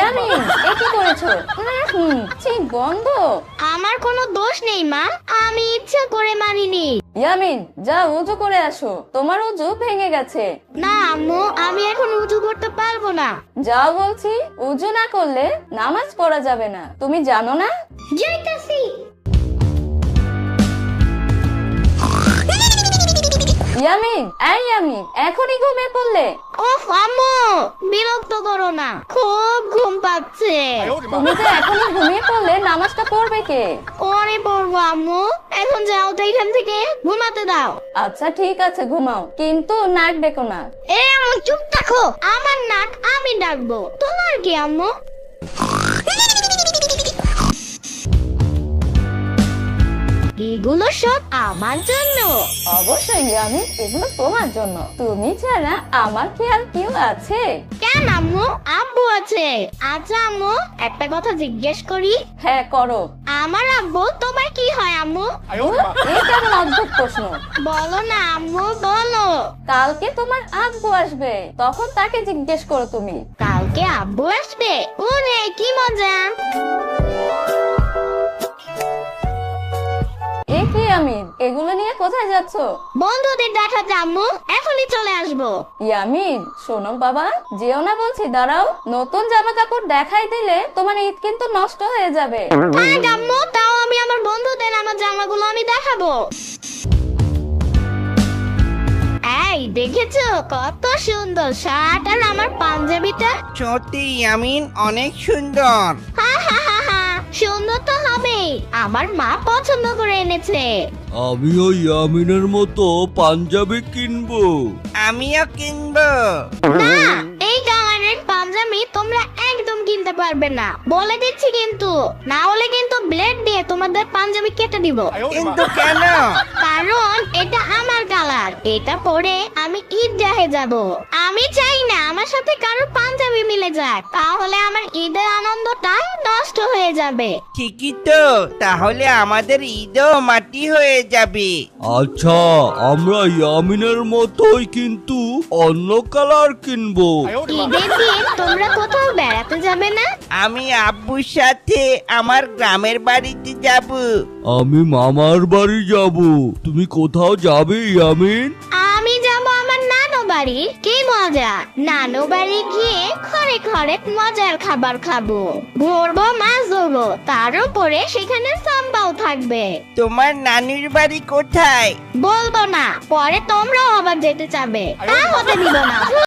ইয়ামিন, এ কি করেছো? ছি, বন্ধ। আমার কোনো দোষ নেই মা, আমি ইচ্ছা করে মারিনি। ইয়ামিন, যা উজু করে আসো, তোমার উজু ভেঙে গেছে। না আম্মু, আমি এখন উজু করতে পারবো না। যা বলছি, উজু না করলে নামাজ পড়া যাবে না, তুমি জানো না? যাইতাছি। ইয়ামিন, এই ইয়ামিন, এখনই ঘুমিয়ে পড়লে? ওহ আম্মু, বিরক্ত করো না, খুব ঘুম পাচ্ছে। তুমি যে এখনই ঘুমিয়ে পড়লে, নামাজটা পড়বে কে? পরে পড়বো আম্মু, এখন যাও তো এখান থেকে, ঘুমাতে দাও। আচ্ছা ঠিক আছে, ঘুমাও, কিন্তু নাক ডেকো না। এ আম্মু চুপ থাকো, আমার নাক আমি ডাকবো, তোমার কি আম্মু? এগুলো সব আমার জন্য। অবশ্যই ইয়ামিন, এগুলো তোমার জন্য, তুমি ছাড়া আমার খেয়াল কেউ আছে? কেন আম্মু, আব্বু আছে। আচ্ছা আম্মু, একটা কথা জিজ্ঞেস করি। হ্যাঁ করো। আমার আব্বু তোমার কি হয় আম্মু? এই কেমন অদ্ভুত প্রশ্ন? বলো না আম্মু, বলো। কালকে তোমার আব্বু আসবে, তখন তাকে জিজ্ঞেস করো তুমি। কালকে আব্বু আসবে? ওরে কি মজা। এ কি ইয়ামিন, এগুলো নিয়ে কোথায় যাচ্ছ? বন্ধুদের দেখাতে আম্মু, এখনই চলে আসবো। ইয়ামিন শোনো বাবা, যেও না বলছি, দাঁড়াও। নতুন জামা কাপড় দেখাই দিলে তোমার ঈদ কিন্তু নষ্ট হয়ে যাবে। থাক আম্মু, তাও আমি আমার বন্ধুদের আমার জামাগুলো আমি দেখাবো। এই দেখেছো কত সুন্দর শার্ট আর আমার পাঞ্জাবিটা? সত্যি ইয়ামিন, অনেক সুন্দর। হা হা হা হা, সুন্দর তো হবেই, আমার মা পছন্দ করে এনেছে। আমিও ইয়ামিনের মতো পাঞ্জাবি কিনবো। আমিও কিনবো। না, এই কালারের পাঞ্জাবি তোমরা একদম কিনতে পারবে না, বলে দিচ্ছি কিন্তু, না হলে কিন্তু ব্লেড দিয়ে তোমাদের পাঞ্জাবি কেটে দিব। কিন্তু কেন? কারণ এটা আমার কালার, এটা পরে আমি ঈদগাহে যাব। আমি চাই না আমার সাথে কারোর পাঞ্জাবি মিলে যাক, তাহলে আমার ঈদের আনন্দটা নষ্ট হয়ে যাবে। ঠিকই তো, তাহলে আমাদের ঈদও মাটি হয়ে যাবে। আচ্ছা, আমরা ইয়ামিনের মতোই কিন্তু অন্য কালার কিনবো। ঈদের দিন তোমরা কোথাও বেড়াতে যাবে না? আমি আব্বুর সাথে আমার গ্রামের বাড়িতে যাব। আমি মামার বাড়ি যাব। তুমি কোথাও যাবে ইয়ামিন? আমি যাব আমার নানু বাড়ি। কি মজা, নানু বাড়ি গিয়ে ঘরে ঘরে মজার খাবার খাবো, ঘুরবো, মাছ ধরবো, তার উপরে সেখানে সাম্বাও থাকবে। তোমার নানির বাড়ি কোথায়? বলবো না, পরে তোমরাও আবার যেতে চাবে, তা হতে দিব না।